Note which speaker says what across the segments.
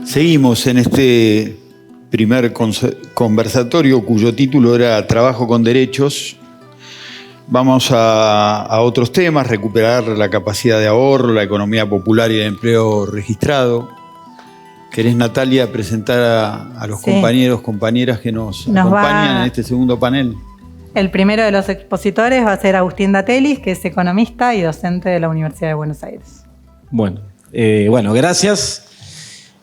Speaker 1: Seguimos en este primer conversatorio cuyo título era Trabajo con Derechos. Vamos a otros temas, recuperar la capacidad de ahorro, la economía popular y el empleo registrado. ¿Querés, Natalia, presentar a los compañeros, compañeras que nos acompañan en este segundo panel?
Speaker 2: El primero de los expositores va a ser Agustín Datelis, que es economista y docente de la Universidad de Buenos Aires.
Speaker 3: Bueno, gracias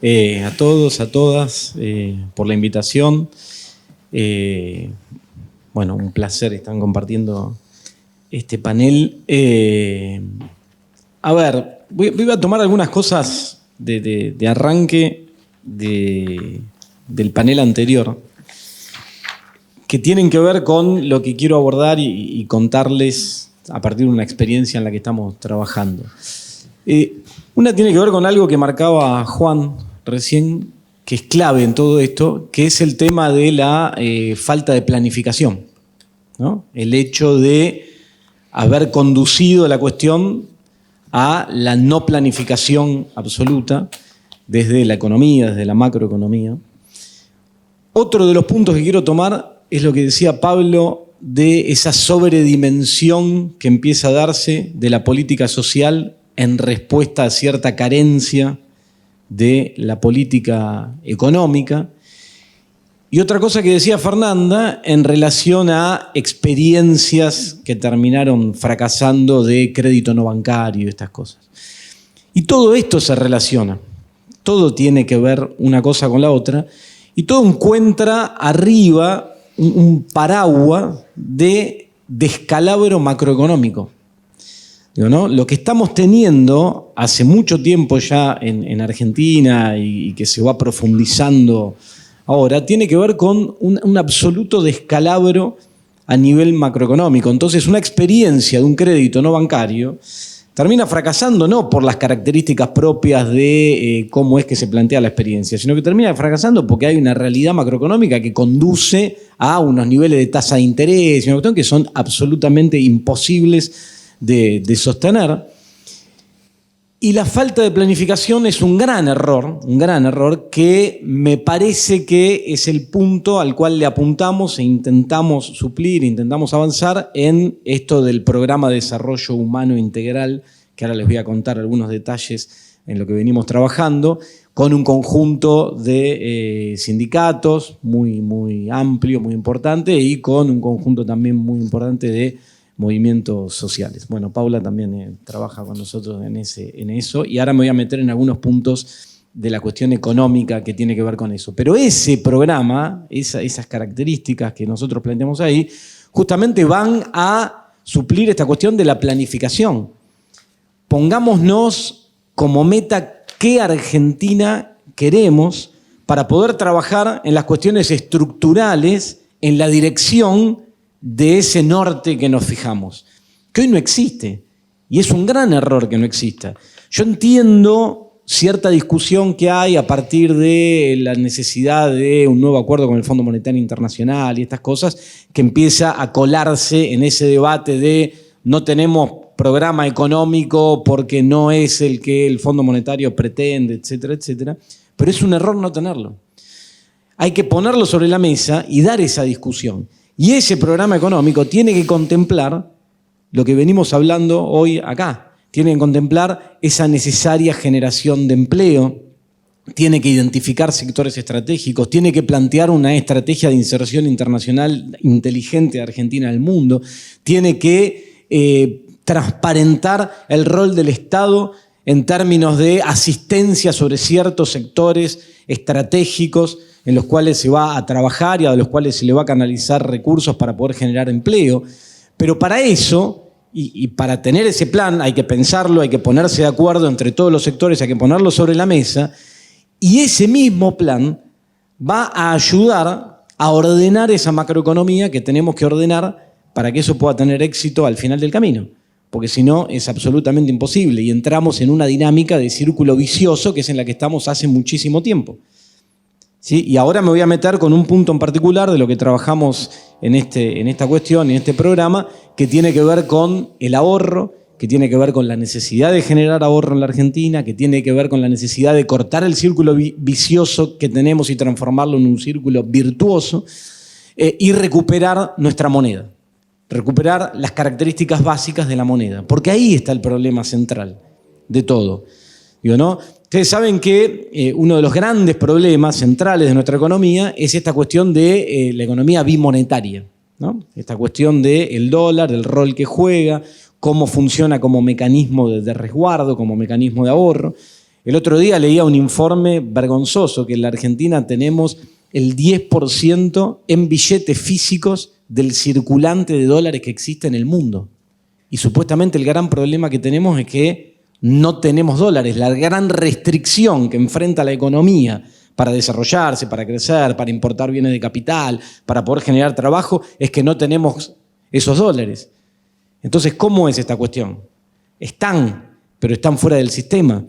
Speaker 3: a todos, a todas por la invitación. Un placer estar compartiendo este panel. Voy a tomar algunas cosas de arranque del panel anterior que tienen que ver con lo que quiero abordar y contarles a partir de una experiencia en la que estamos trabajando. Una tiene que ver con algo que marcaba Juan recién, que es clave en todo esto, que es el tema de la falta de planificación, ¿no? El hecho de haber conducido la cuestión a la no planificación absoluta desde la economía, desde la macroeconomía. Otro de los puntos que quiero tomar es lo que decía Pablo de esa sobredimensión que empieza a darse de la política social en respuesta a cierta carencia de la política económica. Y otra cosa que decía Fernanda en relación a experiencias que terminaron fracasando de crédito no bancario y estas cosas. Y todo esto se relaciona, todo tiene que ver una cosa con la otra y todo encuentra arriba un paraguas de descalabro macroeconómico. ¿No? Lo que estamos teniendo hace mucho tiempo ya en Argentina y que se va profundizando ahora, tiene que ver con un absoluto descalabro a nivel macroeconómico. Entonces, una experiencia de un crédito no bancario termina fracasando no por las características propias de cómo es que se plantea la experiencia, sino que termina fracasando porque hay una realidad macroeconómica que conduce a unos niveles de tasa de interés y una cuestión que son absolutamente imposibles de sostener. Y la falta de planificación es un gran error que me parece que es el punto al cual le apuntamos e intentamos suplir, intentamos avanzar en esto del Programa de Desarrollo Humano Integral, que ahora les voy a contar algunos detalles en lo que venimos trabajando, con un conjunto de sindicatos muy, muy amplio, muy importante, y con un conjunto también muy importante de movimientos sociales. Bueno, Paula también trabaja con nosotros en eso, y ahora me voy a meter en algunos puntos de la cuestión económica que tiene que ver con eso. Pero ese programa, esas características que nosotros planteamos ahí, justamente van a suplir esta cuestión de la planificación. Pongámonos como meta qué Argentina queremos para poder trabajar en las cuestiones estructurales, en la dirección de ese norte que nos fijamos, que hoy no existe, y es un gran error que no exista. Yo entiendo cierta discusión que hay a partir de la necesidad de un nuevo acuerdo con el Fondo Monetario Internacional y estas cosas, que empieza a colarse en ese debate de no tenemos programa económico porque no es el que el Fondo Monetario pretende, etcétera, etcétera, pero es un error no tenerlo. Hay que ponerlo sobre la mesa y dar esa discusión. Y ese programa económico tiene que contemplar lo que venimos hablando hoy acá. Tiene que contemplar esa necesaria generación de empleo, tiene que identificar sectores estratégicos, tiene que plantear una estrategia de inserción internacional inteligente de Argentina al mundo, tiene que transparentar el rol del Estado en términos de asistencia sobre ciertos sectores estratégicos en los cuales se va a trabajar y a los cuales se le va a canalizar recursos para poder generar empleo. Pero para eso, y para tener ese plan, hay que pensarlo, hay que ponerse de acuerdo entre todos los sectores, hay que ponerlo sobre la mesa, y ese mismo plan va a ayudar a ordenar esa macroeconomía que tenemos que ordenar para que eso pueda tener éxito al final del camino. Porque si no, es absolutamente imposible y entramos en una dinámica de círculo vicioso que es en la que estamos hace muchísimo tiempo. ¿Sí? Y ahora me voy a meter con un punto en particular de lo que trabajamos en esta cuestión, en este programa, que tiene que ver con el ahorro que tiene que ver con la necesidad de generar ahorro en la Argentina, que tiene que ver con la necesidad de cortar el círculo vicioso que tenemos y transformarlo en un círculo virtuoso, y recuperar nuestra moneda, recuperar las características básicas de la moneda, porque ahí está el problema central de todo. Digo, ¿no? Ustedes saben que uno de los grandes problemas centrales de nuestra economía es esta cuestión de la economía bimonetaria, ¿no? Esta cuestión del dólar, del rol que juega, cómo funciona como mecanismo de resguardo, como mecanismo de ahorro. El otro día leía un informe vergonzoso que en la Argentina tenemos el 10% en billetes físicos del circulante de dólares que existe en el mundo. Y supuestamente el gran problema que tenemos es que no tenemos dólares. La gran restricción que enfrenta la economía para desarrollarse, para crecer, para importar bienes de capital, para poder generar trabajo, es que no tenemos esos dólares. Entonces, ¿cómo es esta cuestión? Están, pero están fuera del sistema.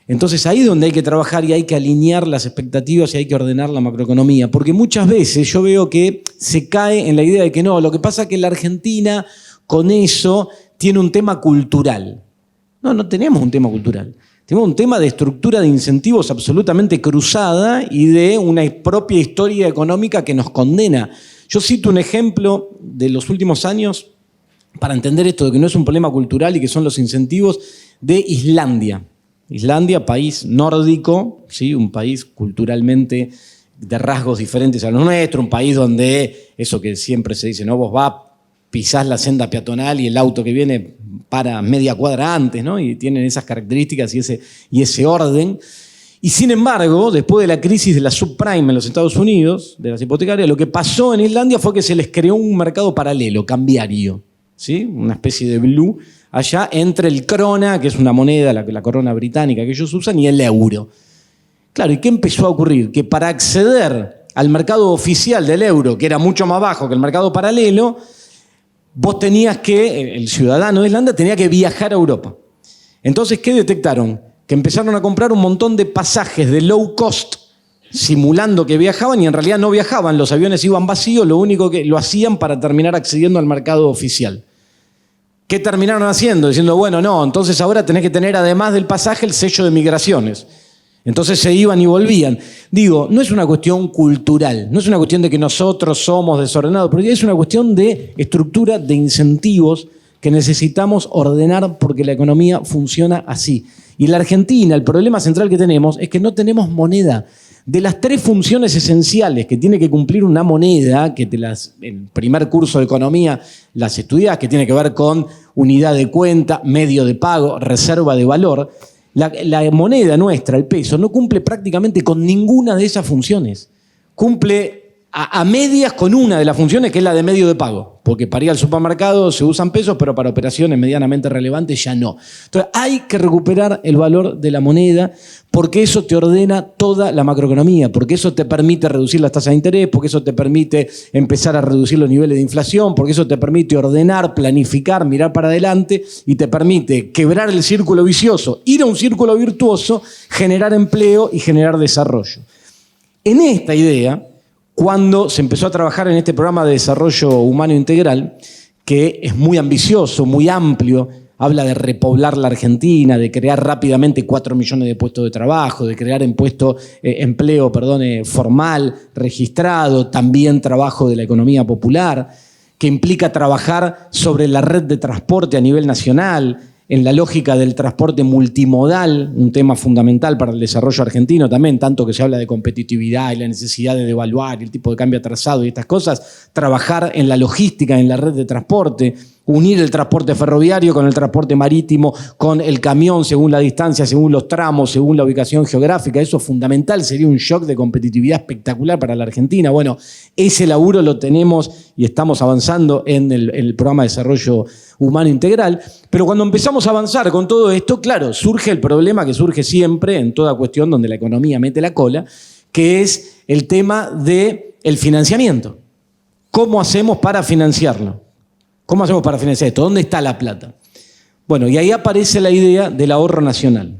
Speaker 3: Entonces, ahí es donde hay que trabajar y hay que alinear las expectativas y hay que ordenar la macroeconomía. Porque muchas veces yo veo que se cae en la idea de que no, lo que pasa es que la Argentina con eso tiene un tema cultural. No tenemos un tema cultural. Tenemos un tema de estructura de incentivos absolutamente cruzada y de una propia historia económica que nos condena. Yo cito un ejemplo de los últimos años para entender esto de que no es un problema cultural y que son los incentivos de Islandia. Islandia, país nórdico, ¿sí? Un país culturalmente de rasgos diferentes a los nuestros, un país donde eso que siempre se dice, ¿no? Vos pisás la senda peatonal y el auto que viene para media cuadra antes, ¿no? Y tienen esas características y ese orden. Y sin embargo, después de la crisis de la subprime en los Estados Unidos, de las hipotecarias, lo que pasó en Islandia fue que se les creó un mercado paralelo, cambiario, ¿sí? Una especie de blue allá entre el krona, que es una moneda, la corona británica que ellos usan, y el euro. Claro, ¿y qué empezó a ocurrir? Que para acceder al mercado oficial del euro, que era mucho más bajo que el mercado paralelo, vos tenías que, el ciudadano de Islandia tenía que viajar a Europa. Entonces, ¿qué detectaron? Que empezaron a comprar un montón de pasajes de low cost, simulando que viajaban y en realidad no viajaban, los aviones iban vacíos, lo único que lo hacían para terminar accediendo al mercado oficial. ¿Qué terminaron haciendo? Diciendo, bueno, no, entonces ahora tenés que tener además del pasaje el sello de migraciones. Entonces se iban y volvían. Digo, no es una cuestión cultural, no es una cuestión de que nosotros somos desordenados, pero es una cuestión de estructura, de incentivos que necesitamos ordenar porque la economía funciona así. Y la Argentina, el problema central que tenemos es que no tenemos moneda. De las 3 funciones esenciales que tiene que cumplir una moneda, que en el primer curso de economía las estudiás, que tiene que ver con unidad de cuenta, medio de pago, reserva de valor, la moneda nuestra, el peso, no cumple prácticamente con ninguna de esas funciones. Cumple a medias con una de las funciones, que es la de medio de pago. Porque para ir al supermercado se usan pesos, pero para operaciones medianamente relevantes ya no. Entonces hay que recuperar el valor de la moneda porque eso te ordena toda la macroeconomía, porque eso te permite reducir las tasas de interés, porque eso te permite empezar a reducir los niveles de inflación, porque eso te permite ordenar, planificar, mirar para adelante y te permite quebrar el círculo vicioso, ir a un círculo virtuoso, generar empleo y generar desarrollo. En esta idea, cuando se empezó a trabajar en este programa de desarrollo humano integral, que es muy ambicioso, muy amplio, habla de repoblar la Argentina, de crear rápidamente 4 millones de puestos de trabajo, de crear empleo formal, registrado, también trabajo de la economía popular, que implica trabajar sobre la red de transporte a nivel nacional, en la lógica del transporte multimodal, un tema fundamental para el desarrollo argentino también, tanto que se habla de competitividad y la necesidad de devaluar el tipo de cambio atrasado y estas cosas, trabajar en la logística, en la red de transporte, unir el transporte ferroviario con el transporte marítimo, con el camión según la distancia, según los tramos, según la ubicación geográfica, eso es fundamental, sería un shock de competitividad espectacular para la Argentina. Bueno, ese laburo lo tenemos y estamos avanzando en el programa de desarrollo humano integral, pero cuando empezamos a avanzar con todo esto, claro, surge el problema que surge siempre en toda cuestión donde la economía mete la cola, que es el tema del financiamiento. ¿Cómo hacemos para financiarlo? ¿Cómo hacemos para financiar esto? ¿Dónde está la plata? Bueno, y ahí aparece la idea del ahorro nacional.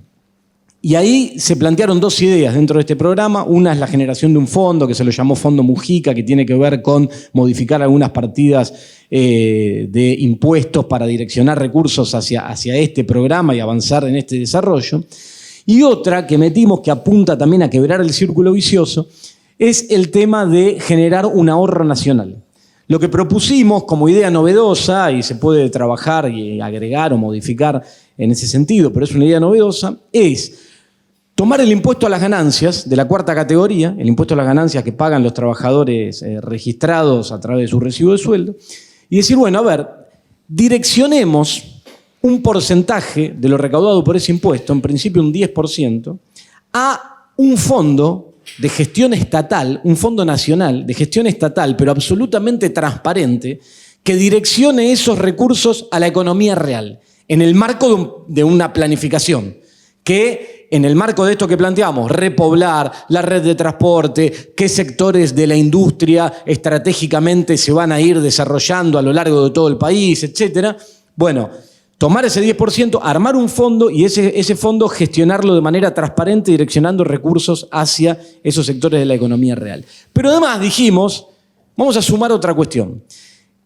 Speaker 3: Y ahí se plantearon dos ideas dentro de este programa. Una es la generación de un fondo que se lo llamó Fondo Mujica, que tiene que ver con modificar algunas partidas de impuestos para direccionar recursos hacia este programa y avanzar en este desarrollo. Y otra que metimos, que apunta también a quebrar el círculo vicioso, es el tema de generar un ahorro nacional. Lo que propusimos como idea novedosa, y se puede trabajar y agregar o modificar en ese sentido, pero es una idea novedosa, es tomar el impuesto a las ganancias de la cuarta categoría, el impuesto a las ganancias que pagan los trabajadores registrados a través de su recibo de sueldo, y decir, bueno, a ver, direccionemos un porcentaje de lo recaudado por ese impuesto, en principio un 10%, a un fondo de gestión estatal, un fondo nacional de gestión estatal, pero absolutamente transparente, que direccione esos recursos a la economía real, en el marco de una planificación, que en el marco de esto que planteamos, repoblar la red de transporte, qué sectores de la industria estratégicamente se van a ir desarrollando a lo largo de todo el país, etcétera. Bueno, tomar ese 10%, armar un fondo y ese fondo gestionarlo de manera transparente, direccionando recursos hacia esos sectores de la economía real. Pero además dijimos, vamos a sumar otra cuestión,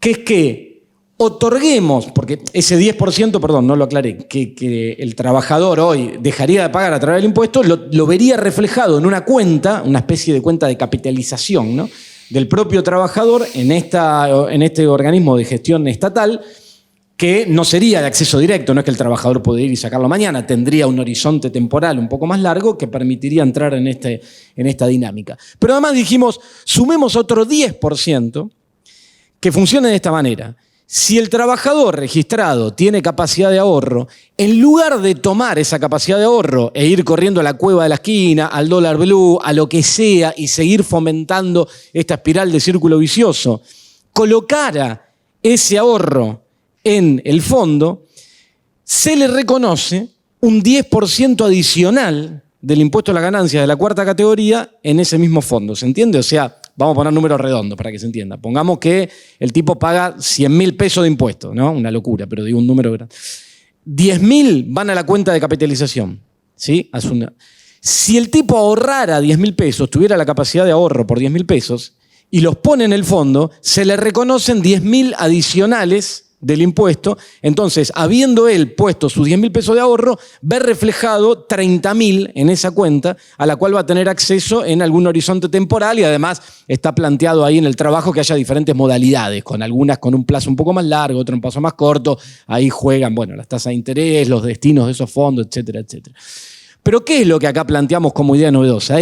Speaker 3: que es que otorguemos, porque ese 10%, perdón, no lo aclaré, que el trabajador hoy dejaría de pagar a través del impuesto, lo vería reflejado en una cuenta, una especie de cuenta de capitalización, ¿no?, del propio trabajador en este organismo de gestión estatal, que no sería de acceso directo, no es que el trabajador puede ir y sacarlo mañana, tendría un horizonte temporal un poco más largo que permitiría entrar en esta dinámica. Pero además dijimos, sumemos otro 10% que funcione de esta manera. Si el trabajador registrado tiene capacidad de ahorro, en lugar de tomar esa capacidad de ahorro e ir corriendo a la cueva de la esquina, al dólar blue, a lo que sea, y seguir fomentando esta espiral de círculo vicioso, colocara ese ahorro en el fondo, se le reconoce un 10% adicional del impuesto a las ganancias de la cuarta categoría en ese mismo fondo. ¿Se entiende? O sea, vamos a poner números redondos para que se entienda. Pongamos que el tipo paga 100.000 pesos de impuestos, ¿no? Una locura, pero digo un número grande. 10.000 van a la cuenta de capitalización, ¿sí? Si el tipo ahorrara 10.000 pesos, tuviera la capacidad de ahorro por 10.000 pesos y los pone en el fondo, se le reconocen 10.000 adicionales del impuesto. Entonces, habiendo él puesto sus 10.000 pesos de ahorro, ve reflejado 30.000 en esa cuenta, a la cual va a tener acceso en algún horizonte temporal, y además está planteado ahí en el trabajo que haya diferentes modalidades, con algunas con un plazo un poco más largo, otro un plazo más corto. Ahí juegan, bueno, las tasas de interés, los destinos de esos fondos, etcétera, etcétera. Pero ¿qué es lo que acá planteamos como idea novedosa?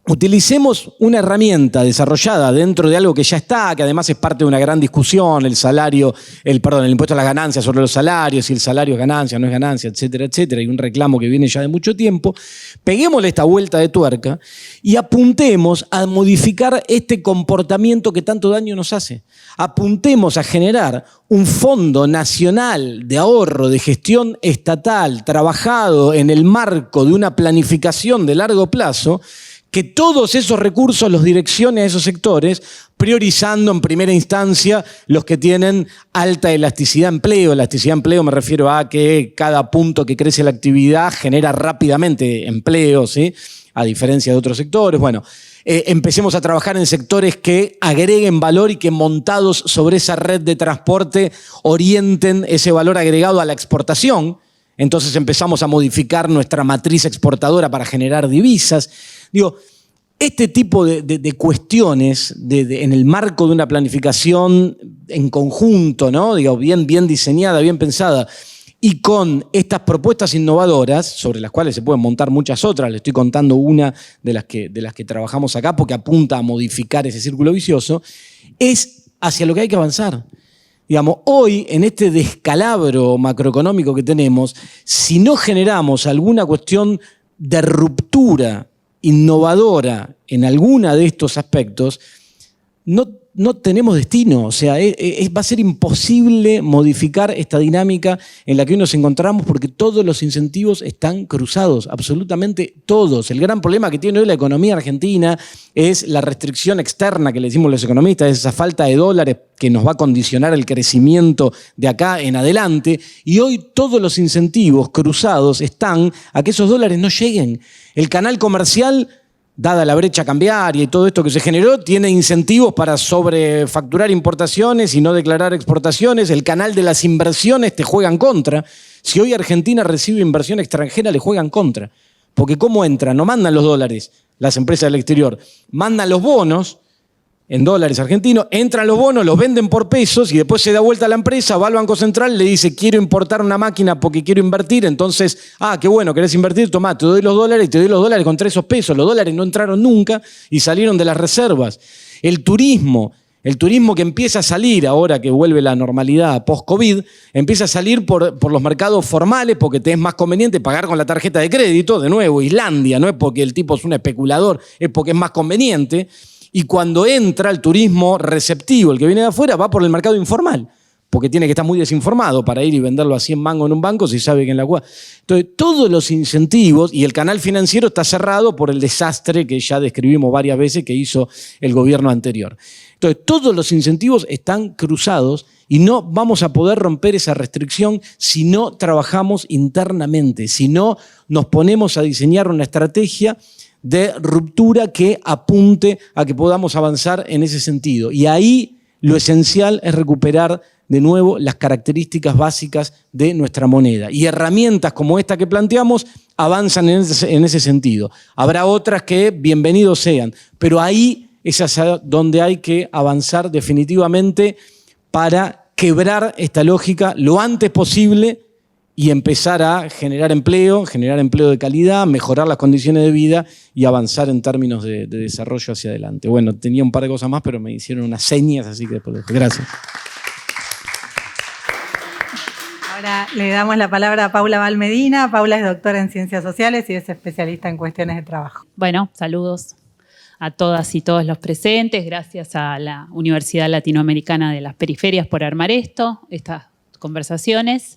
Speaker 3: Utilicemos una herramienta desarrollada dentro de algo que ya está, que además es parte de una gran discusión, el impuesto a las ganancias sobre los salarios, si el salario es ganancia, no es ganancia, etcétera, etcétera, y un reclamo que viene ya de mucho tiempo. Peguémosle esta vuelta de tuerca y apuntemos a modificar este comportamiento que tanto daño nos hace. Apuntemos a generar un fondo nacional de ahorro de gestión estatal trabajado en el marco de una planificación de largo plazo, que todos esos recursos los direccione a esos sectores, priorizando en primera instancia los que tienen alta elasticidad de empleo. Elasticidad de empleo me refiero a que cada punto que crece la actividad genera rápidamente empleo, ¿sí?, a diferencia de otros sectores. Bueno, empecemos a trabajar en sectores que agreguen valor y que, montados sobre esa red de transporte, orienten ese valor agregado a la exportación. Entonces empezamos a modificar nuestra matriz exportadora para generar divisas. Digo, este tipo de cuestiones en el marco de una planificación en conjunto, ¿no?, digo, bien diseñada, bien pensada, y con estas propuestas innovadoras, sobre las cuales se pueden montar muchas otras, le estoy contando una de las que trabajamos acá porque apunta a modificar ese círculo vicioso, es hacia lo que hay que avanzar. Digamos, hoy, en este descalabro macroeconómico que tenemos, si no generamos alguna cuestión de ruptura innovadora en alguna de estos aspectos, no no tenemos destino. O sea, va a ser imposible modificar esta dinámica en la que hoy nos encontramos porque todos los incentivos están cruzados, absolutamente todos. El gran problema que tiene hoy la economía argentina es la restricción externa que le decimos los economistas, esa falta de dólares que nos va a condicionar el crecimiento de acá en adelante. Y hoy todos los incentivos cruzados están a que esos dólares no lleguen. El canal comercial, dada la brecha cambiaria y todo esto que se generó, tiene incentivos para sobrefacturar importaciones y no declarar exportaciones. El canal de las inversiones te juega en contra. Si hoy Argentina recibe inversión extranjera, le juega en contra. Porque ¿cómo entra? No mandan los dólares las empresas del exterior. Mandan los bonos en dólares argentinos, entran los bonos, los venden por pesos y después se da vuelta a la empresa, va al Banco Central, le dice quiero importar una máquina porque quiero invertir, entonces, qué bueno, querés invertir, tomá, te doy los dólares y te doy los dólares contra esos pesos. Los dólares no entraron nunca y salieron de las reservas. El turismo que empieza a salir ahora que vuelve la normalidad post-COVID, empieza a salir por los mercados formales porque te es más conveniente pagar con la tarjeta de crédito, de nuevo, Islandia, no es porque el tipo es un especulador, es porque es más conveniente. Y cuando entra el turismo receptivo, el que viene de afuera, va por el mercado informal, porque tiene que estar muy desinformado para ir y venderlo a 100 mangos en un banco si sabe que en la cual. Entonces, todos los incentivos, y el canal financiero está cerrado por el desastre que ya describimos varias veces que hizo el gobierno anterior. Entonces, todos los incentivos están cruzados y no vamos a poder romper esa restricción si no trabajamos internamente, si no nos ponemos a diseñar una estrategia de ruptura que apunte a que podamos avanzar en ese sentido. Y ahí lo esencial es recuperar de nuevo las características básicas de nuestra moneda. Y herramientas como esta que planteamos avanzan en ese sentido. Habrá otras que bienvenidos sean, pero ahí es hacia donde hay que avanzar definitivamente para quebrar esta lógica lo antes posible y empezar a generar empleo de calidad, mejorar las condiciones de vida y avanzar en términos de desarrollo hacia adelante. Bueno, tenía un par de cosas más, pero me hicieron unas señas, así que después lo dejo. Gracias.
Speaker 2: Ahora le damos la palabra a Paula Valmedina. Paula es doctora en Ciencias Sociales y es especialista en cuestiones de trabajo.
Speaker 4: Bueno, saludos a todas y todos los presentes. Gracias a la Universidad Latinoamericana de las Periferias por armar estas conversaciones.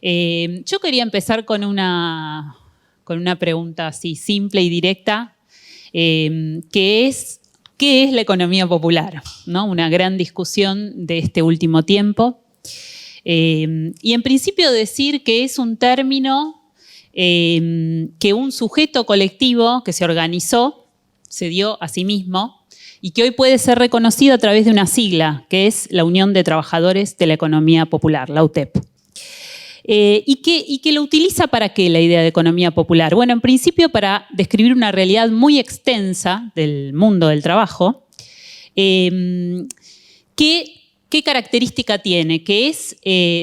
Speaker 4: Yo quería empezar con una pregunta así simple y directa, que es ¿qué es la economía popular? ¿No? Una gran discusión de este último tiempo. Y en principio decir que es un término que un sujeto colectivo que se organizó, se dio a sí mismo y que hoy puede ser reconocido a través de una sigla, que es la Unión de Trabajadores de la Economía Popular, la UTEP. ¿Y que lo utiliza para qué la idea de economía popular? Bueno, en principio para describir una realidad muy extensa del mundo del trabajo. ¿Qué característica tiene? Que es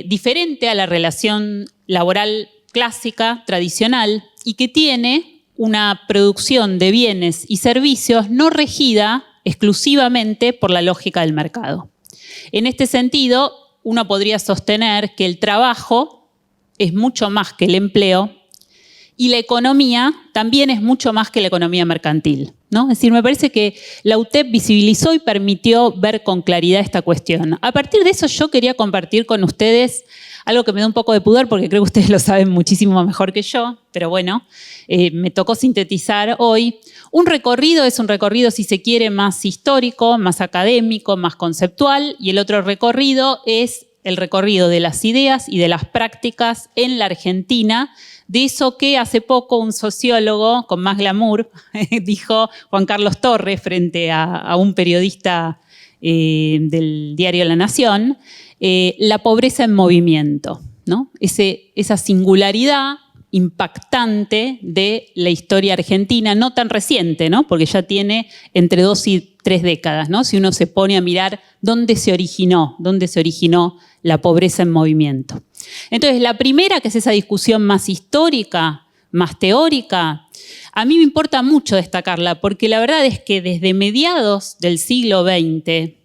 Speaker 4: diferente a la relación laboral clásica, tradicional, y que tiene una producción de bienes y servicios no regida exclusivamente por la lógica del mercado. En este sentido, uno podría sostener que el trabajo es mucho más que el empleo y la economía también es mucho más que la economía mercantil, ¿no? Es decir, me parece que la UTEP visibilizó y permitió ver con claridad esta cuestión. A partir de eso yo quería compartir con ustedes algo que me da un poco de pudor porque creo que ustedes lo saben muchísimo mejor que yo, pero bueno, me tocó sintetizar hoy. Un recorrido es un recorrido, si se quiere, más histórico, más académico, más conceptual, y el otro recorrido es el recorrido de las ideas y de las prácticas en la Argentina, de eso que hace poco un sociólogo con más glamour dijo Juan Carlos Torres frente a un periodista del diario La Nación, la pobreza en movimiento, ¿no? Esa singularidad impactante de la historia argentina, no tan reciente, ¿no? Porque ya tiene entre 2 y 3 décadas, ¿no? Si uno se pone a mirar dónde se originó la pobreza en movimiento. Entonces, la primera, que es esa discusión más histórica, más teórica, a mí me importa mucho destacarla, porque la verdad es que desde mediados del siglo XX,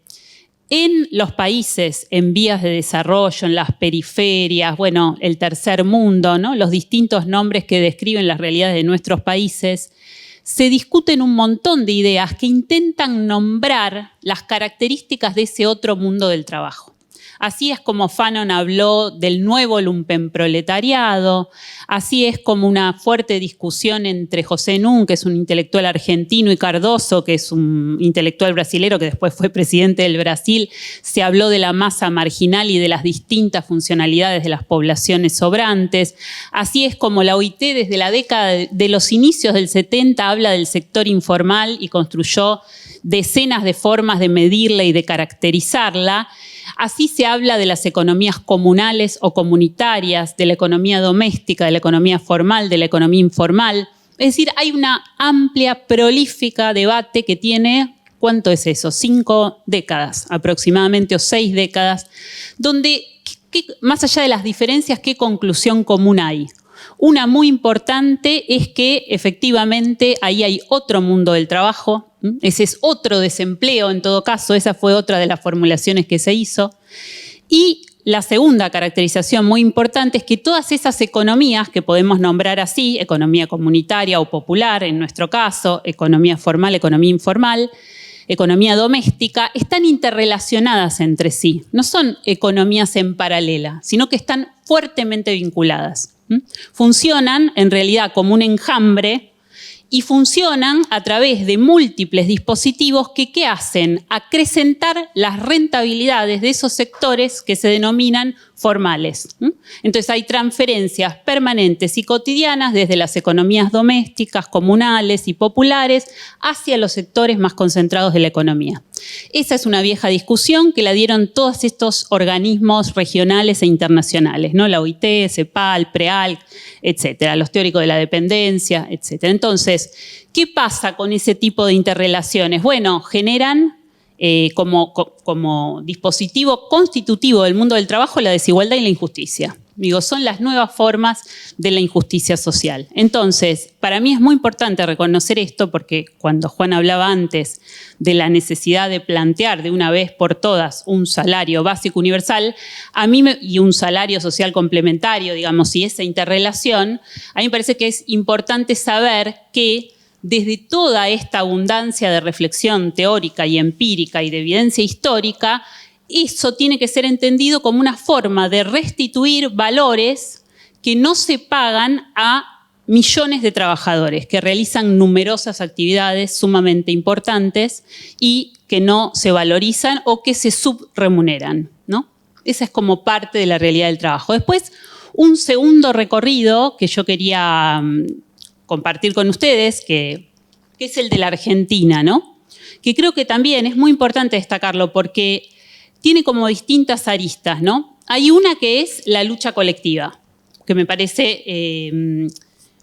Speaker 4: en los países en vías de desarrollo, en las periferias, bueno, el tercer mundo, ¿no? Los distintos nombres que describen las realidades de nuestros países, se discuten un montón de ideas que intentan nombrar las características de ese otro mundo del trabajo. Así es como Fanon habló del nuevo lumpenproletariado, así es como una fuerte discusión entre José Nun, que es un intelectual argentino, y Cardoso, que es un intelectual brasilero que después fue presidente del Brasil, se habló de la masa marginal y de las distintas funcionalidades de las poblaciones sobrantes. Así es como la OIT desde la década de los inicios del 70 habla del sector informal y construyó decenas de formas de medirla y de caracterizarla. Así se habla de las economías comunales o comunitarias, de la economía doméstica, de la economía formal, de la economía informal. Es decir, hay una amplia, prolífica debate que tiene, ¿cuánto es eso? 5 décadas aproximadamente, o 6 décadas, donde, más allá de las diferencias, ¿qué conclusión común hay? Una muy importante es que efectivamente ahí hay otro mundo del trabajo, ese es otro desempleo en todo caso, esa fue otra de las formulaciones que se hizo. Y la segunda caracterización muy importante es que todas esas economías que podemos nombrar así, economía comunitaria o popular en nuestro caso, economía formal, economía informal, economía doméstica, están interrelacionadas entre sí. No son economías en paralela, sino que están fuertemente vinculadas. Funcionan en realidad como un enjambre y funcionan a través de múltiples dispositivos que ¿qué hacen? Acrecentar las rentabilidades de esos sectores que se denominan formales. Entonces hay transferencias permanentes y cotidianas desde las economías domésticas, comunales y populares hacia los sectores más concentrados de la economía. Esa es una vieja discusión que la dieron todos estos organismos regionales e internacionales, ¿no? La OIT, CEPAL, PREALC, etcétera, los teóricos de la dependencia, etcétera. Entonces, ¿qué pasa con ese tipo de interrelaciones? Bueno, generan como dispositivo constitutivo del mundo del trabajo la desigualdad y la injusticia. Digo, son las nuevas formas de la injusticia social. Entonces, para mí es muy importante reconocer esto porque cuando Juan hablaba antes de la necesidad de plantear de una vez por todas un salario básico universal, y un salario social complementario, digamos, y esa interrelación, a mí me parece que es importante saber que desde toda esta abundancia de reflexión teórica y empírica y de evidencia histórica, eso tiene que ser entendido como una forma de restituir valores que no se pagan a millones de trabajadores que realizan numerosas actividades sumamente importantes y que no se valorizan o que se subremuneran, ¿no? Esa es como parte de la realidad del trabajo. Después, un segundo recorrido que yo quería compartir con ustedes, que es el de la Argentina, ¿no? Que creo que también es muy importante destacarlo porque tiene como distintas aristas, ¿no? Hay una que es la lucha colectiva, que me parece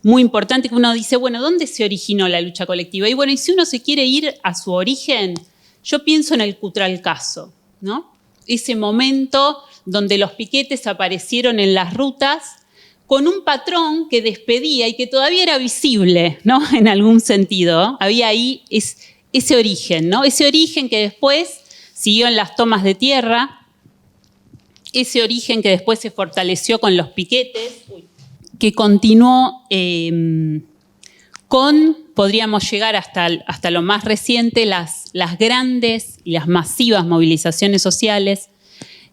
Speaker 4: muy importante, que uno dice, bueno, ¿dónde se originó la lucha colectiva? Y bueno, y si uno se quiere ir a su origen, yo pienso en el Cutralcaso, ¿no? Ese momento donde los piquetes aparecieron en las rutas con un patrón que despedía y que todavía era visible, ¿no? En algún sentido. Había ahí ese origen, ¿no? Ese origen que después siguió en las tomas de tierra, ese origen que después se fortaleció con los piquetes, que continuó podríamos llegar hasta lo más reciente, las grandes y las masivas movilizaciones sociales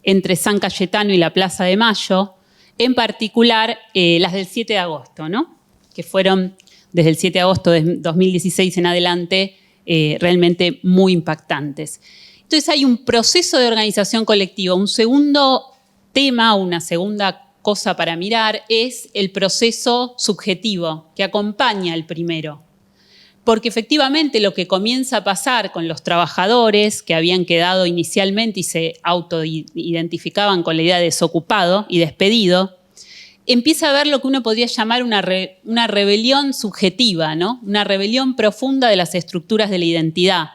Speaker 4: entre San Cayetano y la Plaza de Mayo, en particular las del 7 de agosto, ¿no? Que fueron desde el 7 de agosto de 2016 en adelante realmente muy impactantes. Entonces hay un proceso de organización colectiva. Un segundo tema, una segunda cosa para mirar es el proceso subjetivo que acompaña al primero. Porque efectivamente lo que comienza a pasar con los trabajadores que habían quedado inicialmente y se autoidentificaban con la idea de desocupado y despedido, empieza a haber lo que uno podría llamar una rebelión subjetiva, ¿no? Una rebelión profunda de las estructuras de la identidad.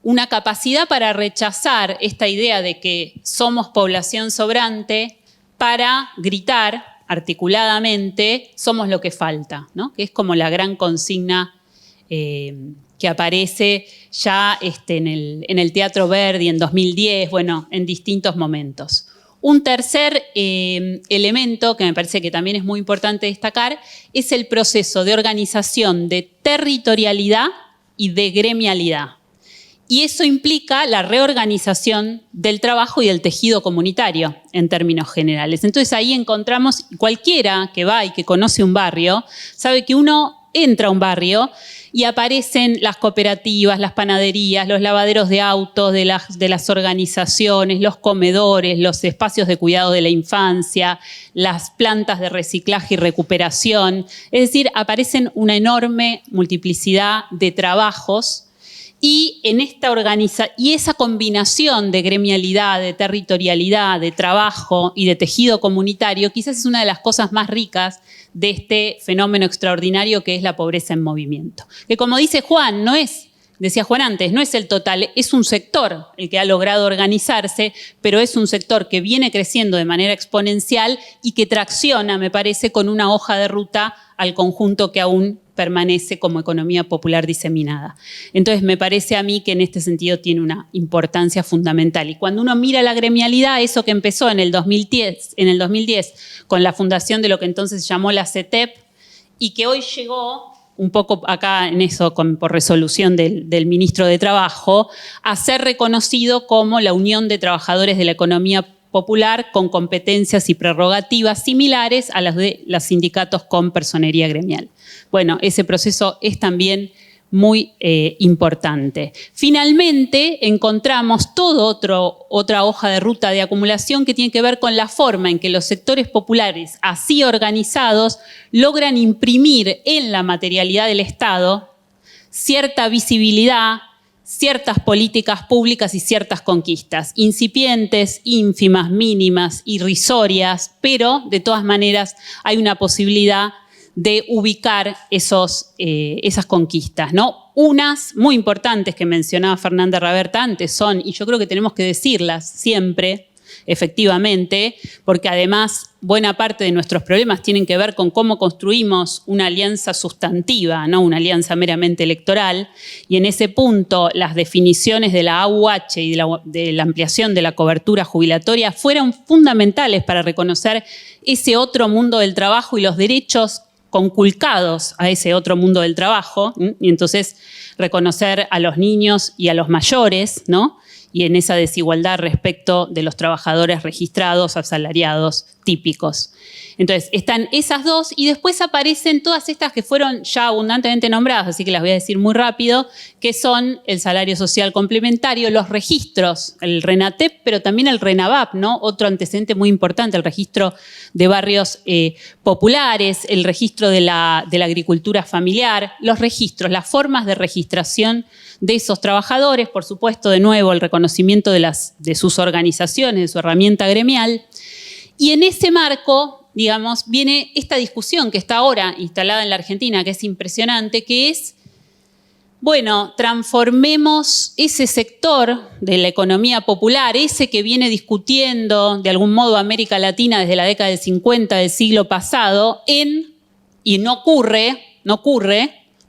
Speaker 4: Una capacidad para rechazar esta idea de que somos población sobrante para gritar articuladamente somos lo que falta, ¿no? Que es como la gran consigna que aparece ya en el Teatro Verdi en 2010, bueno, en distintos momentos. Un tercer elemento que me parece que también es muy importante destacar es el proceso de organización de territorialidad y de gremialidad. Y eso implica la reorganización del trabajo y del tejido comunitario en términos generales. Entonces ahí encontramos, cualquiera que va y que conoce un barrio, sabe que uno entra a un barrio y aparecen las cooperativas, las panaderías, los lavaderos de autos de las organizaciones, los comedores, los espacios de cuidado de la infancia, las plantas de reciclaje y recuperación. Es decir, aparecen una enorme multiplicidad de trabajos. Y en y esa combinación de gremialidad, de territorialidad, de trabajo y de tejido comunitario, quizás es una de las cosas más ricas de este fenómeno extraordinario que es la pobreza en movimiento. Que como dice Juan, decía Juan antes, no es el total, es un sector el que ha logrado organizarse, pero es un sector que viene creciendo de manera exponencial y que tracciona, me parece, con una hoja de ruta al conjunto que aún permanece como economía popular diseminada. Entonces, me parece a mí que en este sentido tiene una importancia fundamental. Y cuando uno mira la gremialidad, eso que empezó en el 2010 con la fundación de lo que entonces se llamó la CETEP y que hoy llegó un poco acá en eso por resolución del ministro de Trabajo, a ser reconocido como la Unión de Trabajadores de la Economía Popular con competencias y prerrogativas similares a las de los sindicatos con personería gremial. Bueno, ese proceso es también muy importante. Finalmente, encontramos otra hoja de ruta de acumulación que tiene que ver con la forma en que los sectores populares, así organizados, logran imprimir en la materialidad del Estado cierta visibilidad, ciertas políticas públicas y ciertas conquistas, incipientes, ínfimas, mínimas, irrisorias, pero de todas maneras hay una posibilidad de ubicar esas conquistas, ¿no? Unas muy importantes que mencionaba Fernanda Raberta antes son, y yo creo que tenemos que decirlas siempre, efectivamente, porque además buena parte de nuestros problemas tienen que ver con cómo construimos una alianza sustantiva, no una alianza meramente electoral, y en ese punto las definiciones de la AUH y de la ampliación de la cobertura jubilatoria fueron fundamentales para reconocer ese otro mundo del trabajo y los derechos conculcados a ese otro mundo del trabajo, y entonces reconocer a los niños y a los mayores, ¿no? Y en esa desigualdad respecto de los trabajadores registrados, asalariados, típicos. Entonces, están esas dos y después aparecen todas estas que fueron ya abundantemente nombradas, así que las voy a decir muy rápido, que son el salario social complementario, los registros, el RENATEP, pero también el RENAVAP, ¿no? Otro antecedente muy importante, el registro de barrios populares, el registro de la agricultura familiar, los registros, las formas de registración de esos trabajadores, por supuesto, de nuevo, el reconocimiento de sus organizaciones, de su herramienta gremial. Y en ese marco, digamos, viene esta discusión que está ahora instalada en la Argentina, que es impresionante, que es, bueno, transformemos ese sector de la economía popular, ese que viene discutiendo de algún modo América Latina desde la década del 50 del siglo pasado, y no ocurre,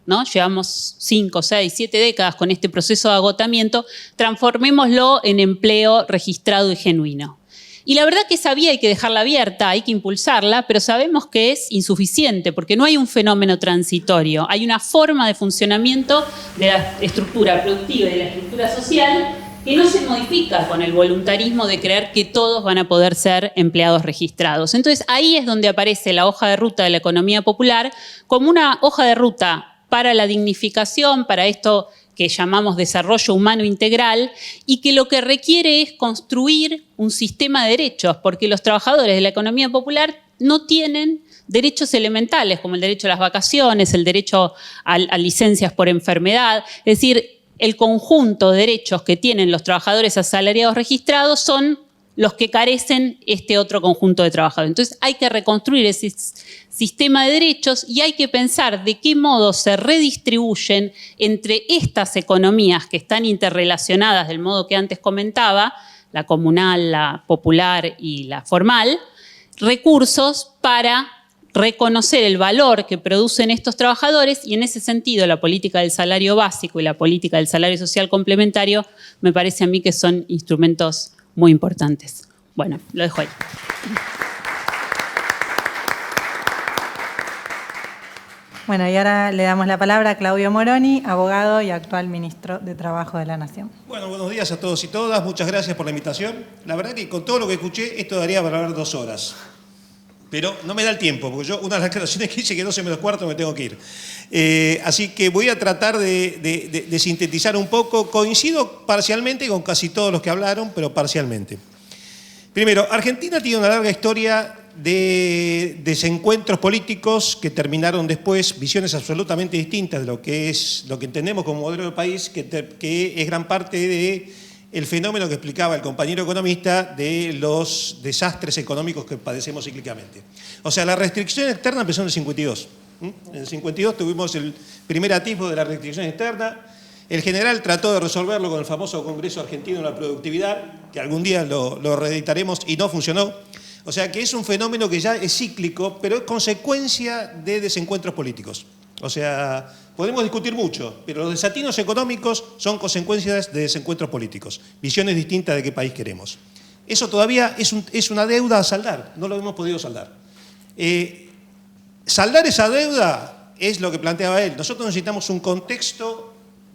Speaker 4: ¿no? Llevamos 5, 6, 7 décadas con este proceso de agotamiento, transformémoslo en empleo registrado y genuino. Y la verdad que esa vía hay que dejarla abierta, hay que impulsarla, pero sabemos que es insuficiente porque no hay un fenómeno transitorio, hay una forma de funcionamiento de la estructura productiva y de la estructura social que no se modifica con el voluntarismo de creer que todos van a poder ser empleados registrados. Entonces ahí es donde aparece la hoja de ruta de la economía popular como una hoja de ruta para la dignificación, para esto que llamamos desarrollo humano integral, y que lo que requiere es construir un sistema de derechos, porque los trabajadores de la economía popular no tienen derechos elementales, como el derecho a las vacaciones, el derecho a licencias por enfermedad. Es decir, el conjunto de derechos que tienen los trabajadores asalariados registrados son los que carecen este otro conjunto de trabajadores. Entonces hay que reconstruir ese sistema de derechos y hay que pensar de qué modo se redistribuyen entre estas economías que están interrelacionadas del modo que antes comentaba, la comunal, la popular y la formal, recursos para reconocer el valor que producen estos trabajadores, y en ese sentido la política del salario básico y la política del salario social complementario me parece a mí que son instrumentos muy importantes. Bueno, lo dejo ahí.
Speaker 2: Bueno, y ahora le damos la palabra a Claudio Moroni, abogado y actual ministro de Trabajo de la Nación.
Speaker 5: Bueno, buenos días a todos y todas. Muchas gracias por la invitación. La verdad que con todo lo que escuché, esto daría para hablar 2 horas. Pero no me da el tiempo, porque yo una de las declaraciones que hice que 12 menos cuarto me tengo que ir. Así que voy a tratar de sintetizar un poco. Coincido parcialmente con casi todos los que hablaron, pero parcialmente. Primero, Argentina tiene una larga historia de desencuentros políticos que terminaron después, visiones absolutamente distintas de lo que entendemos como modelo de país, que es gran parte del fenómeno que explicaba el compañero economista de los desastres económicos que padecemos cíclicamente. O sea, la restricción externa empezó en el 52. En el 52 tuvimos el primer atisbo de la restricción externa. El general trató de resolverlo con el famoso Congreso Argentino de la Productividad, que algún día lo reeditaremos, y no funcionó. O sea que es un fenómeno que ya es cíclico, pero es consecuencia de desencuentros políticos. O sea, podemos discutir mucho, pero los desatinos económicos son consecuencias de desencuentros políticos, visiones distintas de qué país queremos. Eso todavía es una deuda a saldar, no lo hemos podido saldar. Saldar esa deuda es lo que planteaba él. Nosotros necesitamos un contexto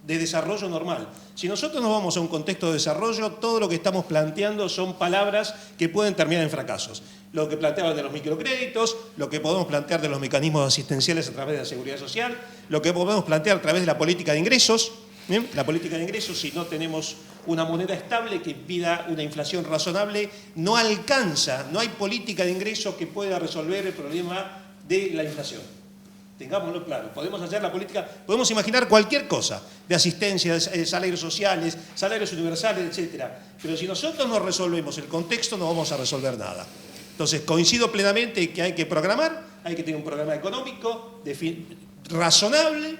Speaker 5: de desarrollo normal. Si nosotros nos vamos a un contexto de desarrollo, todo lo que estamos planteando son palabras que pueden terminar en fracasos. Lo que planteaban de los microcréditos, lo que podemos plantear de los mecanismos asistenciales a través de la seguridad social, lo que podemos plantear a través de la política de ingresos. ¿Bien? La política de ingresos, si no tenemos una moneda estable que pida una inflación razonable, no alcanza, no hay política de ingresos que pueda resolver el problema de la inflación. Tengámoslo claro, podemos hacer la política, podemos imaginar cualquier cosa, de asistencia, de salarios sociales, salarios universales, etc. Pero si nosotros no resolvemos el contexto, no vamos a resolver nada. Entonces, coincido plenamente que hay que programar, hay que tener un programa económico razonable,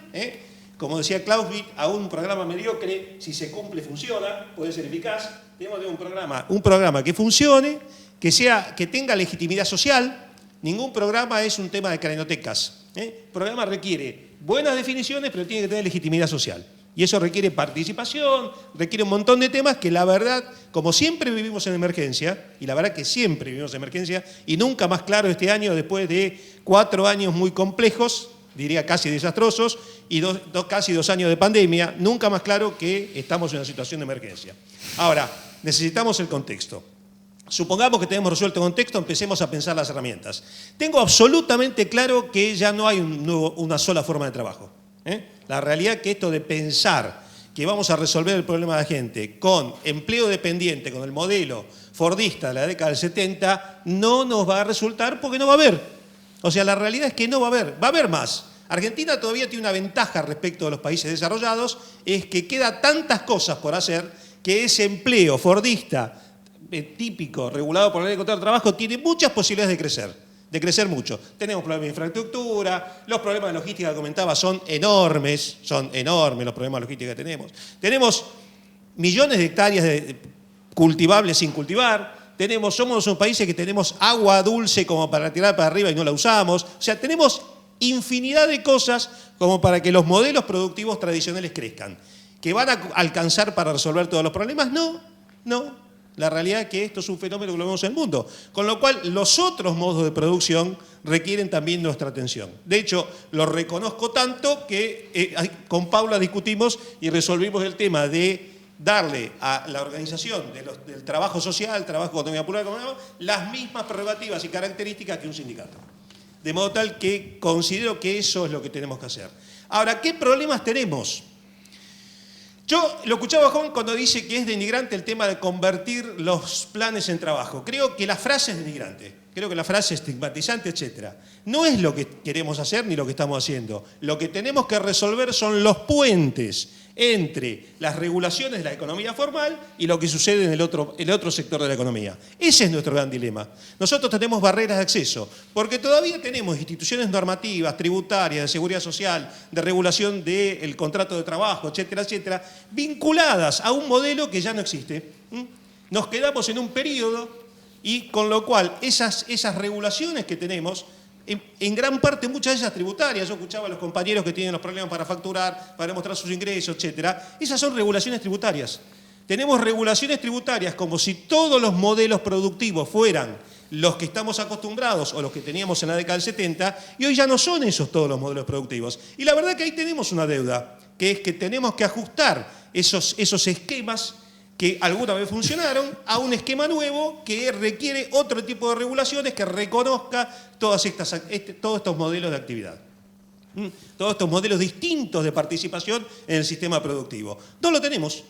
Speaker 5: como decía Clausewitz, aún un programa mediocre, si se cumple, funciona, puede ser eficaz. Tenemos que tener un programa que funcione, que tenga legitimidad social. Ningún programa es un tema de cranotecas. El programa requiere buenas definiciones, pero tiene que tener legitimidad social. Y eso requiere participación, requiere un montón de temas que la verdad, como siempre vivimos en emergencia, y la verdad que siempre vivimos en emergencia, y nunca más claro este año, después de 4 años muy complejos, diría casi desastrosos, y casi 2 años de pandemia, nunca más claro que estamos en una situación de emergencia. Ahora, necesitamos el contexto. Supongamos que tenemos resuelto el contexto, empecemos a pensar las herramientas. Tengo absolutamente claro que ya no hay una sola forma de trabajo. La realidad es que esto de pensar que vamos a resolver el problema de la gente con empleo dependiente, con el modelo fordista de la década del 70, no nos va a resultar porque no va a haber. O sea, la realidad es que no va a haber más. Argentina todavía tiene una ventaja respecto de los países desarrollados, es que queda tantas cosas por hacer que ese empleo fordista típico, regulado por la ley de contrato de trabajo, tiene muchas posibilidades de crecer mucho. Tenemos problemas de infraestructura, los problemas de logística que comentaba son enormes los problemas de logística que tenemos. Tenemos millones de hectáreas cultivables sin cultivar, somos un país que tenemos agua dulce como para tirar para arriba y no la usamos, o sea, tenemos infinidad de cosas como para que los modelos productivos tradicionales crezcan. ¿Que van a alcanzar para resolver todos los problemas? No. La realidad es que esto es un fenómeno que lo vemos en el mundo, con lo cual los otros modos de producción requieren también nuestra atención. De hecho, lo reconozco tanto que con Paula discutimos y resolvimos el tema de darle a la organización del trabajo social, trabajo de economía pura, las mismas prerrogativas y características que un sindicato. De modo tal que considero que eso es lo que tenemos que hacer. Ahora, ¿qué problemas tenemos? Yo lo escuchaba a Juan cuando dice que es denigrante el tema de convertir los planes en trabajo. Creo que la frase es denigrante, creo que la frase es estigmatizante, etc. No es lo que queremos hacer ni lo que estamos haciendo. Lo que tenemos que resolver son los puentes entre las regulaciones de la economía formal y lo que sucede en el otro sector de la economía. Ese es nuestro gran dilema. Nosotros tenemos barreras de acceso, porque todavía tenemos instituciones normativas, tributarias, de seguridad social, de regulación del contrato de trabajo, etcétera, etcétera, vinculadas a un modelo que ya no existe. Nos quedamos en un periodo y con lo cual esas regulaciones que tenemos, en gran parte muchas de ellas tributarias, yo escuchaba a los compañeros que tienen los problemas para facturar, para demostrar sus ingresos, etc. Esas son regulaciones tributarias. Tenemos regulaciones tributarias como si todos los modelos productivos fueran los que estamos acostumbrados o los que teníamos en la década del 70, y hoy ya no son esos todos los modelos productivos. Y la verdad que ahí tenemos una deuda, que es que tenemos que ajustar esos esquemas que alguna vez funcionaron a un esquema nuevo que requiere otro tipo de regulaciones que reconozca todos estos modelos de actividad. Todos estos modelos distintos de participación en el sistema productivo. No lo tenemos.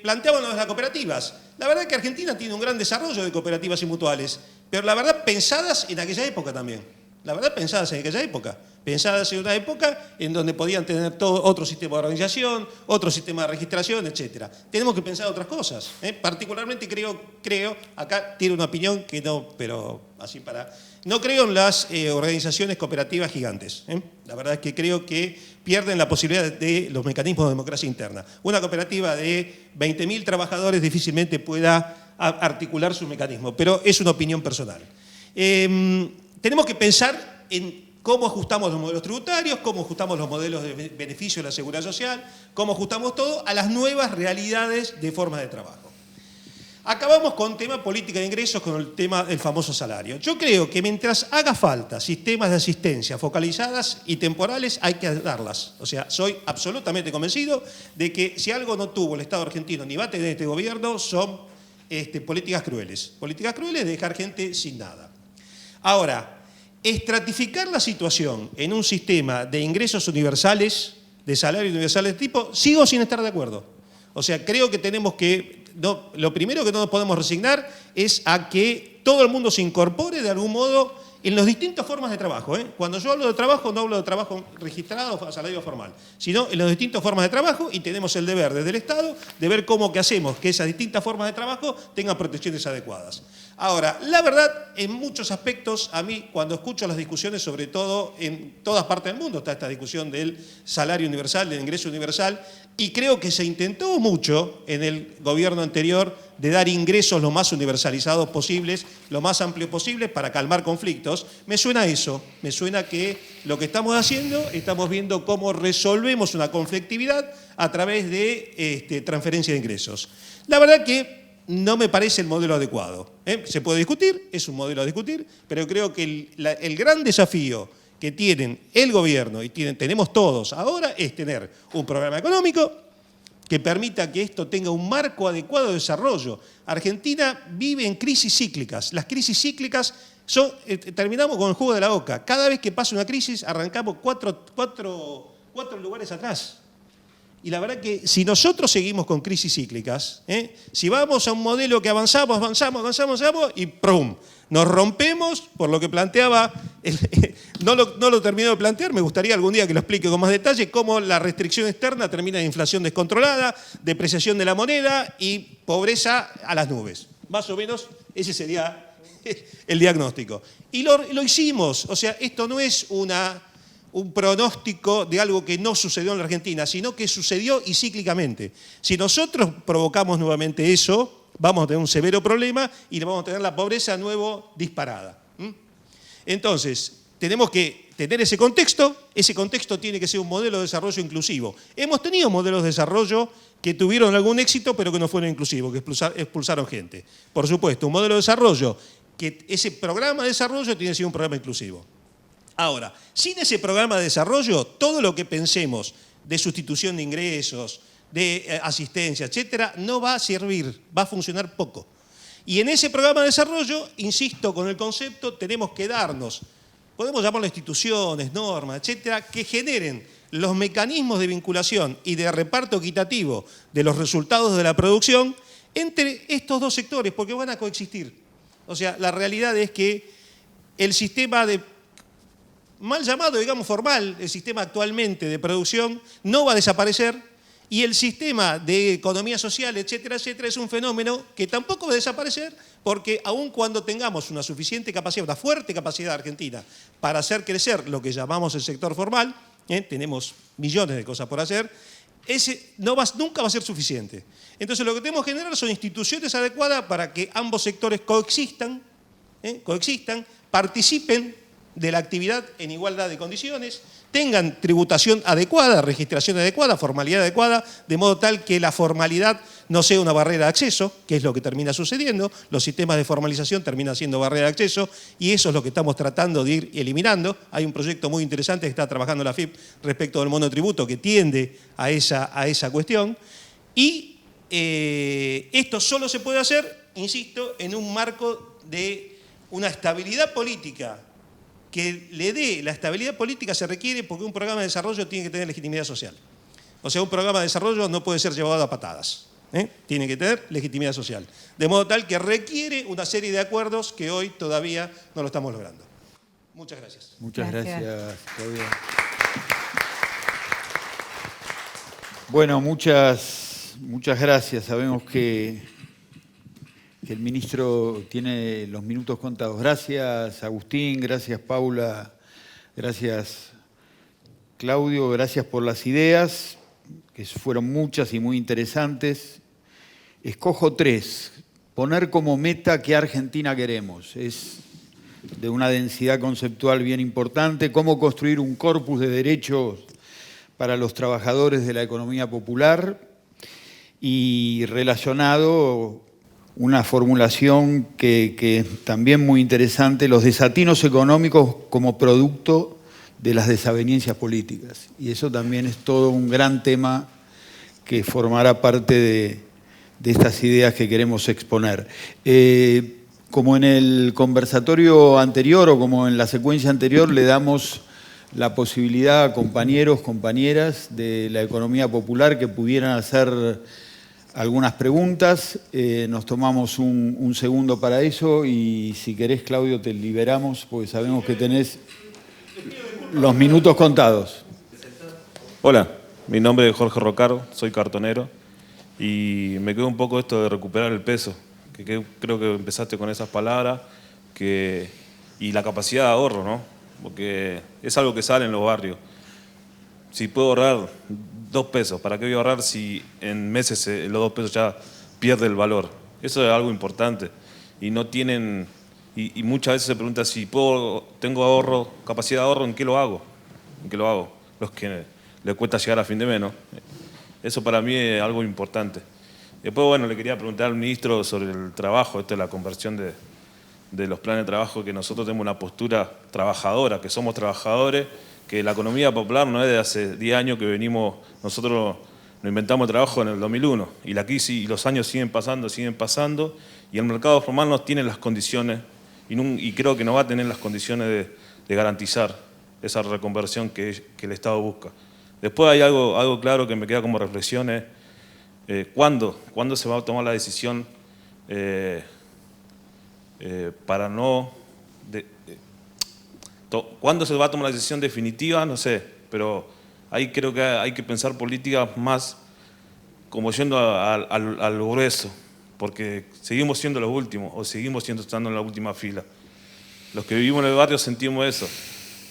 Speaker 5: Planteábamos las cooperativas. La verdad es que Argentina tiene un gran desarrollo de cooperativas y mutuales, pero la verdad pensadas en aquella época también. La verdad pensadas en aquella época. Pensadas en una época en donde podían tener todo otro sistema de organización, otro sistema de registración, etc. Tenemos que pensar otras cosas. Particularmente creo, acá tiene una opinión que no, pero así para... No creo en las organizaciones cooperativas gigantes. La verdad es que creo que pierden la posibilidad de los mecanismos de democracia interna. Una cooperativa de 20.000 trabajadores difícilmente pueda articular su mecanismo, pero es una opinión personal. Tenemos que pensar en cómo ajustamos los modelos tributarios, cómo ajustamos los modelos de beneficio de la seguridad social, cómo ajustamos todo a las nuevas realidades de formas de trabajo. Acabamos con tema política de ingresos, con el tema del famoso salario. Yo creo que mientras haga falta sistemas de asistencia focalizadas y temporales, hay que darlas. O sea, soy absolutamente convencido de que si algo no tuvo el Estado argentino ni va a tener este gobierno, son políticas crueles. Políticas crueles de dejar gente sin nada. Ahora, estratificar la situación en un sistema de ingresos universales, de salario universal de tipo, sigo sin estar de acuerdo. O sea, creo que tenemos que... lo primero que no nos podemos resignar es a que todo el mundo se incorpore de algún modo en las distintas formas de trabajo. Cuando yo hablo de trabajo, no hablo de trabajo registrado o salario formal, sino en las distintas formas de trabajo, y tenemos el deber desde el Estado de ver cómo que hacemos que esas distintas formas de trabajo tengan protecciones adecuadas. Ahora, la verdad, en muchos aspectos, a mí, cuando escucho las discusiones, sobre todo en todas partes del mundo, está esta discusión del salario universal, del ingreso universal, y creo que se intentó mucho en el gobierno anterior de dar ingresos lo más universalizados posibles, lo más amplios posibles para calmar conflictos. Me suena eso, me suena que lo que estamos haciendo, estamos viendo cómo resolvemos una conflictividad a través de transferencia de ingresos. La verdad que no me parece el modelo adecuado. Se puede discutir, es un modelo a discutir, pero creo que el gran desafío que tienen el gobierno y tenemos todos ahora es tener un programa económico que permita que esto tenga un marco adecuado de desarrollo. Argentina vive en crisis cíclicas. Las crisis cíclicas terminamos con el jugo de la oca. Cada vez que pasa una crisis arrancamos cuatro lugares atrás. Y la verdad que si nosotros seguimos con crisis cíclicas, si vamos a un modelo que avanzamos y ¡prum! Nos rompemos, por lo que planteaba, no lo termino de plantear, me gustaría algún día que lo explique con más detalle, cómo la restricción externa termina en inflación descontrolada, depreciación de la moneda y pobreza a las nubes. Más o menos ese sería el diagnóstico. Y lo hicimos, o sea, esto no es un pronóstico de algo que no sucedió en la Argentina, sino que sucedió y cíclicamente. Si nosotros provocamos nuevamente eso, vamos a tener un severo problema y vamos a tener la pobreza nuevo disparada. Entonces, tenemos que tener ese contexto tiene que ser un modelo de desarrollo inclusivo. Hemos tenido modelos de desarrollo que tuvieron algún éxito, pero que no fueron inclusivos, que expulsaron gente. Por supuesto, un modelo de desarrollo, que ese programa de desarrollo tiene que ser un programa inclusivo. Ahora, sin ese programa de desarrollo, todo lo que pensemos de sustitución de ingresos, de asistencia, etcétera, no va a servir, va a funcionar poco. Y en ese programa de desarrollo, insisto con el concepto, tenemos que darnos, podemos llamarlo instituciones, normas, etcétera, que generen los mecanismos de vinculación y de reparto equitativo de los resultados de la producción entre estos dos sectores, porque van a coexistir. O sea, la realidad es que el sistema mal llamado, digamos, formal, el sistema actualmente de producción, no va a desaparecer, y el sistema de economía social, etcétera, etcétera, es un fenómeno que tampoco va a desaparecer, porque aun cuando tengamos una suficiente capacidad, una fuerte capacidad argentina para hacer crecer lo que llamamos el sector formal, tenemos millones de cosas por hacer, ese nunca va a ser suficiente. Entonces lo que tenemos que generar son instituciones adecuadas para que ambos sectores coexistan, participen de la actividad en igualdad de condiciones, tengan tributación adecuada, registración adecuada, formalidad adecuada, de modo tal que la formalidad no sea una barrera de acceso, que es lo que termina sucediendo. Los sistemas de formalización terminan siendo barrera de acceso y eso es lo que estamos tratando de ir eliminando. Hay un proyecto muy interesante que está trabajando la FIP respecto del monotributo que tiende a esa cuestión. Y esto solo se puede hacer, insisto, en un marco de una estabilidad política. Que le dé la estabilidad política se requiere porque un programa de desarrollo tiene que tener legitimidad social. O sea, un programa de desarrollo no puede ser llevado a patadas. Tiene que tener legitimidad social. De modo tal que requiere una serie de acuerdos que hoy todavía no lo estamos logrando. Muchas gracias.
Speaker 1: Muchas gracias, Claudio. Bueno, muchas gracias. Sabemos que el ministro tiene los minutos contados. Gracias, Agustín, gracias, Paula, gracias, Claudio, gracias por las ideas, que fueron muchas y muy interesantes. Escojo 3, poner como meta qué Argentina queremos. Es de una densidad conceptual bien importante. Cómo construir un corpus de derechos para los trabajadores de la economía popular y relacionado una formulación que es también muy interesante, los desatinos económicos como producto de las desavenencias políticas. Y eso también es todo un gran tema que formará parte de estas ideas que queremos exponer. Como en el conversatorio anterior o como en la secuencia anterior, le damos la posibilidad a compañeros, compañeras de la economía popular que pudieran hacer algunas preguntas. Nos tomamos un segundo para eso y si querés, Claudio, te liberamos porque sabemos que tenés los minutos contados.
Speaker 6: Hola, mi nombre es Jorge Rocaro, soy cartonero y me quedó un poco esto de recuperar el peso, que creo que empezaste con esas palabras y la capacidad de ahorro, ¿no? Porque es algo que sale en los barrios. Si puedo ahorrar 2 pesos, ¿para qué voy a ahorrar si en meses los 2 pesos ya pierde el valor? Eso es algo importante. Y no tienen, y muchas veces se pregunta si tengo ahorro, capacidad de ahorro, ¿en qué lo hago? ¿En qué lo hago? Los que les cuesta llegar a fin de mes, ¿no? Eso para mí es algo importante. Después, bueno, le quería preguntar al ministro sobre el trabajo, esto de la conversión de los planes de trabajo, que nosotros tenemos una postura trabajadora, que somos trabajadores, que la economía popular no es de hace 10 años que venimos, nosotros nos inventamos el trabajo en el 2001 y la crisis y los años siguen pasando y el mercado formal no tiene las condiciones y creo que no va a tener las condiciones de garantizar esa reconversión que el Estado busca. Después hay algo claro que me queda como reflexión, es ¿cuándo se va a tomar la decisión para no... ¿Cuándo se va a tomar la decisión definitiva? No sé, pero ahí creo que hay que pensar políticas más como yendo al grueso, porque seguimos siendo los últimos o seguimos estando en la última fila. Los que vivimos en el barrio sentimos eso.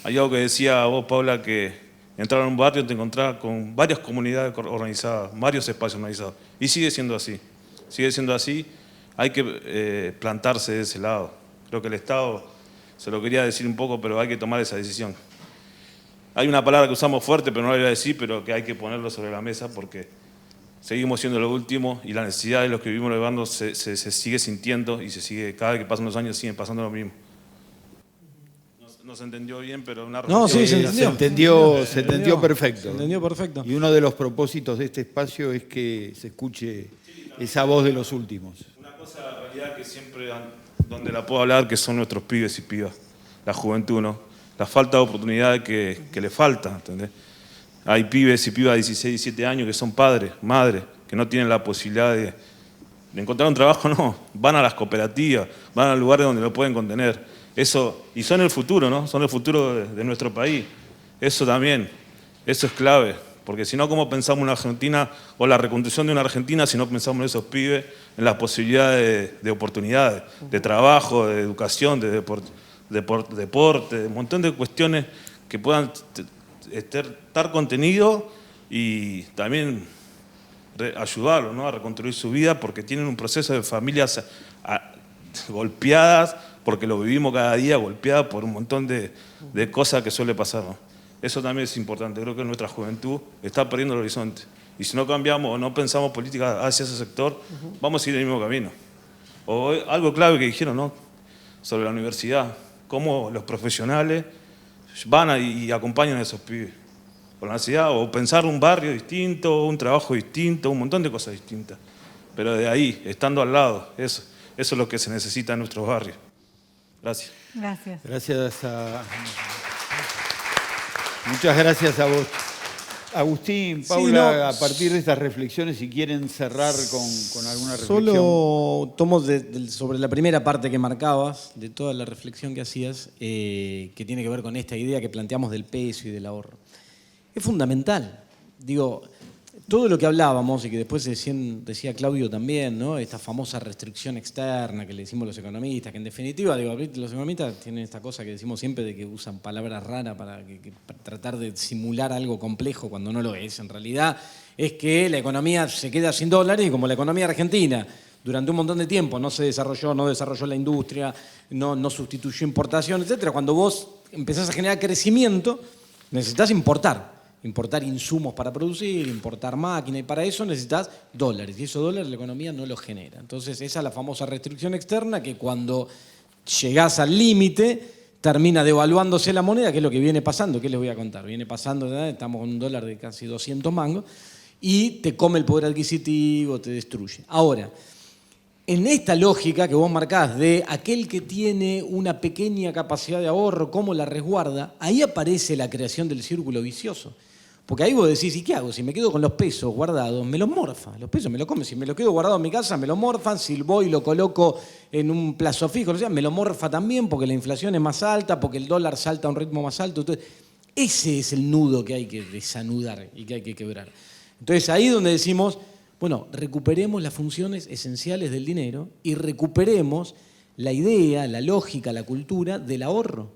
Speaker 6: Hay algo que decía vos, Paula, que entrar en un barrio te encontrás con varias comunidades organizadas, varios espacios organizados, y sigue siendo así. Sigue siendo así, hay que plantarse de ese lado. Creo que el Estado... Se lo quería decir un poco, pero hay que tomar esa decisión. Hay una palabra que usamos fuerte, pero no la voy a decir, pero que hay que ponerlo sobre la mesa porque seguimos siendo los últimos y la necesidad de los que vivimos en el barrio se sigue sintiendo y cada vez que pasan los años siguen pasando lo mismo. No se entendió bien, pero una
Speaker 3: No, sí, se entendió.
Speaker 1: Se entendió perfecto.
Speaker 3: Se entendió perfecto.
Speaker 1: Y uno de los propósitos de este espacio es que se escuche esa voz de los últimos.
Speaker 6: Una cosa, la realidad, que siempre... donde la puedo hablar, que son nuestros pibes y pibas, la juventud, ¿no? La falta de oportunidades que le falta, ¿entendés? Hay pibes y pibas de 16, 17 años que son padres, madres, que no tienen la posibilidad de encontrar un trabajo, no. Van a las cooperativas, van a lugares donde lo pueden contener. Eso, y son el futuro, ¿no? Son el futuro de nuestro país. Eso también, eso es clave. Porque si no, ¿cómo pensamos una Argentina o la reconstrucción de una Argentina si no pensamos en esos pibes, en las posibilidades de oportunidades, de trabajo, de educación, de deporte, de un montón de cuestiones que puedan estar contenido y también ayudarlos, ¿no? A reconstruir su vida porque tienen un proceso de familias golpeadas, porque lo vivimos cada día, golpeadas por un montón de cosas que suele pasar, ¿no? Eso también es importante. Creo que nuestra juventud está perdiendo el horizonte. Y si no cambiamos o no pensamos políticas hacia ese sector, vamos a ir en el mismo camino. O algo clave que dijeron, ¿no?, sobre la universidad, cómo los profesionales van y acompañan a esos pibes por la universidad, o pensar un barrio distinto, un trabajo distinto, un montón de cosas distintas. Pero de ahí, estando al lado, eso es lo que se necesita en nuestros barrios. Gracias.
Speaker 2: Gracias.
Speaker 1: Muchas gracias a vos. Agustín, Paula, a partir de estas reflexiones, si quieren cerrar con alguna reflexión.
Speaker 3: Solo tomo sobre la primera parte que marcabas, de toda la reflexión que hacías, que tiene que ver con esta idea que planteamos del peso y del ahorro. Es fundamental. Digo, todo lo que hablábamos, y que después decía Claudio también, ¿no?, esta famosa restricción externa que le decimos los economistas, que en definitiva, digo, los economistas tienen esta cosa que decimos siempre de que usan palabras raras para tratar de simular algo complejo cuando no lo es. En realidad es que la economía se queda sin dólares, y como la economía argentina durante un montón de tiempo no desarrolló la industria, no sustituyó importación, etc. Cuando vos empezás a generar crecimiento, necesitas importar insumos para producir, importar máquinas, y para eso necesitas dólares, y esos dólares la economía no los genera. Entonces esa es la famosa restricción externa, que cuando llegás al límite termina devaluándose la moneda, que es lo que viene pasando. ¿Qué les voy a contar? Viene pasando, ¿verdad? Estamos con un dólar de casi 200 mangos, y te come el poder adquisitivo, te destruye. Ahora, en esta lógica que vos marcás de aquel que tiene una pequeña capacidad de ahorro, cómo la resguarda, ahí aparece la creación del círculo vicioso. Porque ahí vos decís, ¿y qué hago? Si me quedo con los pesos guardados, me los morfa. Los pesos me los comen. Si me los quedo guardado en mi casa, me los morfan. Si voy y lo coloco en un plazo fijo, me lo morfa también, porque la inflación es más alta, porque el dólar salta a un ritmo más alto. Entonces, ese es el nudo que hay que desanudar y que hay que quebrar. Entonces, ahí es donde decimos, bueno, recuperemos las funciones esenciales del dinero y recuperemos la idea, la lógica, la cultura del ahorro.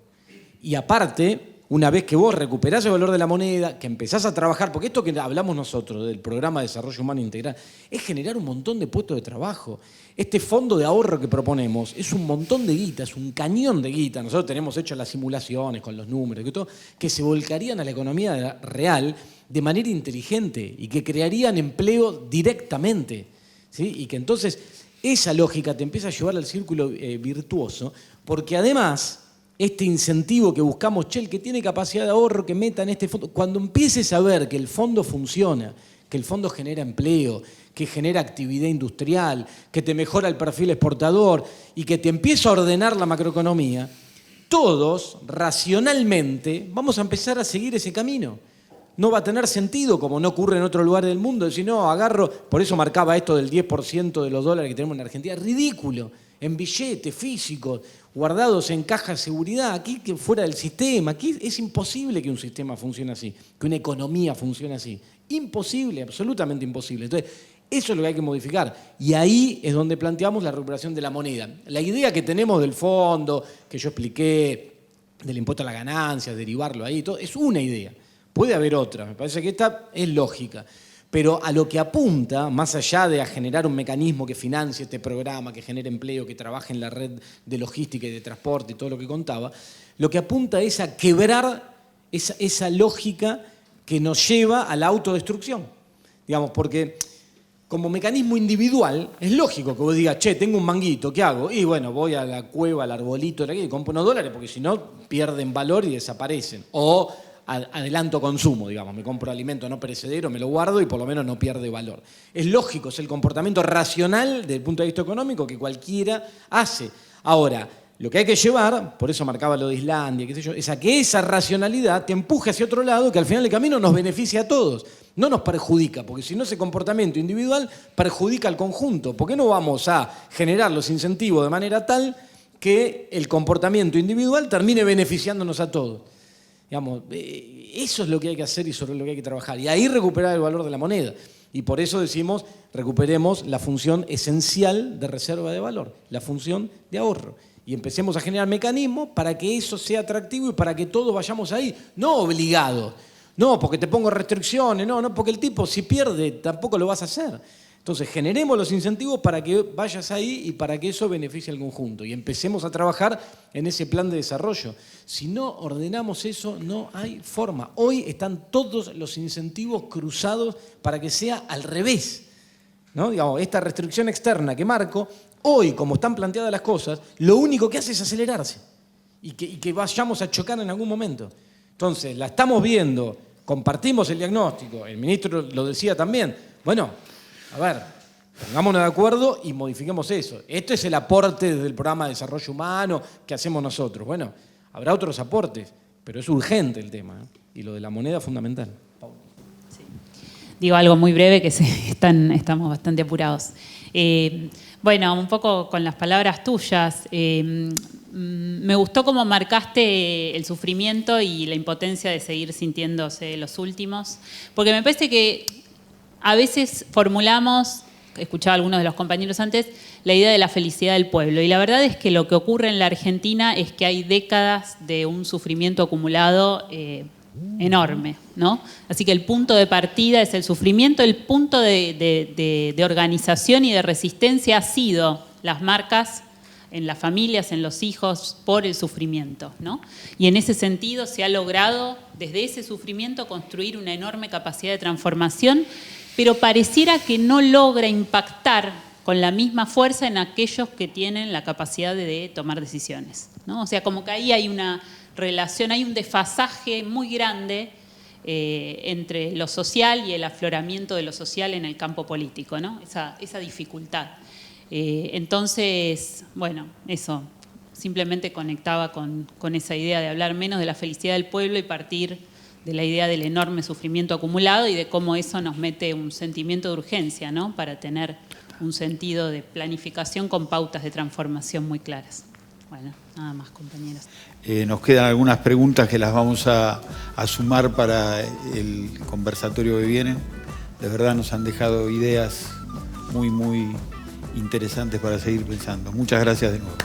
Speaker 3: Y aparte, una vez que vos recuperás el valor de la moneda, que empezás a trabajar, porque esto que hablamos nosotros del Programa de Desarrollo Humano Integral es generar un montón de puestos de trabajo. Este fondo de ahorro que proponemos es un montón de guita, es un cañón de guita. Nosotros tenemos hecho las simulaciones con los números y todo, que se volcarían a la economía real de manera inteligente y que crearían empleo directamente, ¿sí? Y que entonces esa lógica te empieza a llevar al círculo virtuoso, porque además este incentivo que buscamos, el que tiene capacidad de ahorro, que meta en este fondo, cuando empieces a ver que el fondo funciona, que el fondo genera empleo, que genera actividad industrial, que te mejora el perfil exportador y que te empieza a ordenar la macroeconomía, todos racionalmente vamos a empezar a seguir ese camino. No va a tener sentido, como no ocurre en otro lugar del mundo, decir, no, agarro, por eso marcaba esto del 10% de los dólares que tenemos en Argentina, ridículo, en billetes físicos, guardados en cajas de seguridad, aquí que fuera del sistema. Aquí es imposible que un sistema funcione así, que una economía funcione así. Imposible, absolutamente imposible. Entonces, eso es lo que hay que modificar. Y ahí es donde planteamos la recuperación de la moneda. La idea que tenemos del fondo, que yo expliqué, del impuesto a la ganancia, derivarlo ahí, todo, es una idea. Puede haber otra, me parece que esta es lógica. Pero a lo que apunta, más allá de a generar un mecanismo que financie este programa, que genere empleo, que trabaje en la red de logística y de transporte y todo lo que contaba, lo que apunta es a quebrar esa lógica que nos lleva a la autodestrucción. Digamos, porque como mecanismo individual es lógico que vos digas, che, tengo un manguito, ¿qué hago? Y bueno, voy a la cueva, al arbolito y compro unos dólares, porque si no pierden valor y desaparecen. O adelanto consumo, digamos, me compro alimento no perecedero, me lo guardo y por lo menos no pierde valor. Es lógico, es el comportamiento racional desde el punto de vista económico que cualquiera hace. Ahora, lo que hay que llevar, por eso marcaba lo de Islandia, qué sé yo, es a que esa racionalidad te empuje hacia otro lado, que al final del camino nos beneficia a todos, no nos perjudica, porque si no ese comportamiento individual perjudica al conjunto. ¿Por qué no vamos a generar los incentivos de manera tal que el comportamiento individual termine beneficiándonos a todos? Digamos, eso es lo que hay que hacer y sobre lo que hay que trabajar. Y ahí recuperar el valor de la moneda. Y por eso decimos, recuperemos la función esencial de reserva de valor, la función de ahorro. Y empecemos a generar mecanismos para que eso sea atractivo y para que todos vayamos ahí. No obligados, no porque te pongo restricciones, no porque el tipo si pierde tampoco lo vas a hacer. Entonces, generemos los incentivos para que vayas ahí y para que eso beneficie al conjunto. Y empecemos a trabajar en ese plan de desarrollo. Si no ordenamos eso, no hay forma. Hoy están todos los incentivos cruzados para que sea al revés, ¿no? Digamos, esta restricción externa que marco, hoy, como están planteadas las cosas, lo único que hace es acelerarse y que vayamos a chocar en algún momento. Entonces, la estamos viendo, compartimos el diagnóstico, el ministro lo decía también. Bueno, a ver, pongámonos de acuerdo y modifiquemos eso. Esto es el aporte desde el programa de desarrollo humano que hacemos nosotros. Bueno, habrá otros aportes, pero es urgente el tema, ¿eh? Y lo de la moneda es fundamental.
Speaker 4: Sí. Digo algo muy breve que estamos bastante apurados. Bueno, un poco con las palabras tuyas. Me gustó cómo marcaste el sufrimiento y la impotencia de seguir sintiéndose los últimos, porque me parece que a veces formulamos, escuchaba a algunos de los compañeros antes, la idea de la felicidad del pueblo. Y la verdad es que lo que ocurre en la Argentina es que hay décadas de un sufrimiento acumulado enorme, ¿no? Así que el punto de partida es el sufrimiento, el punto de organización y de resistencia ha sido las marcas en las familias, en los hijos, por el sufrimiento, ¿no? Y en ese sentido se ha logrado, desde ese sufrimiento, construir una enorme capacidad de transformación, pero pareciera que no logra impactar con la misma fuerza en aquellos que tienen la capacidad de tomar decisiones, ¿no? O sea, como que ahí hay una relación, hay un desfasaje muy grande entre lo social y el afloramiento de lo social en el campo político, ¿no? Esa dificultad. Entonces, bueno, eso, simplemente conectaba con esa idea de hablar menos de la felicidad del pueblo y partir de la idea del enorme sufrimiento acumulado y de cómo eso nos mete un sentimiento de urgencia, ¿no? Para tener un sentido de planificación con pautas de transformación muy claras. Bueno, nada más, compañeros.
Speaker 1: Nos quedan algunas preguntas que las vamos a sumar para el conversatorio que viene. De verdad nos han dejado ideas muy, muy interesantes para seguir pensando. Muchas gracias de nuevo.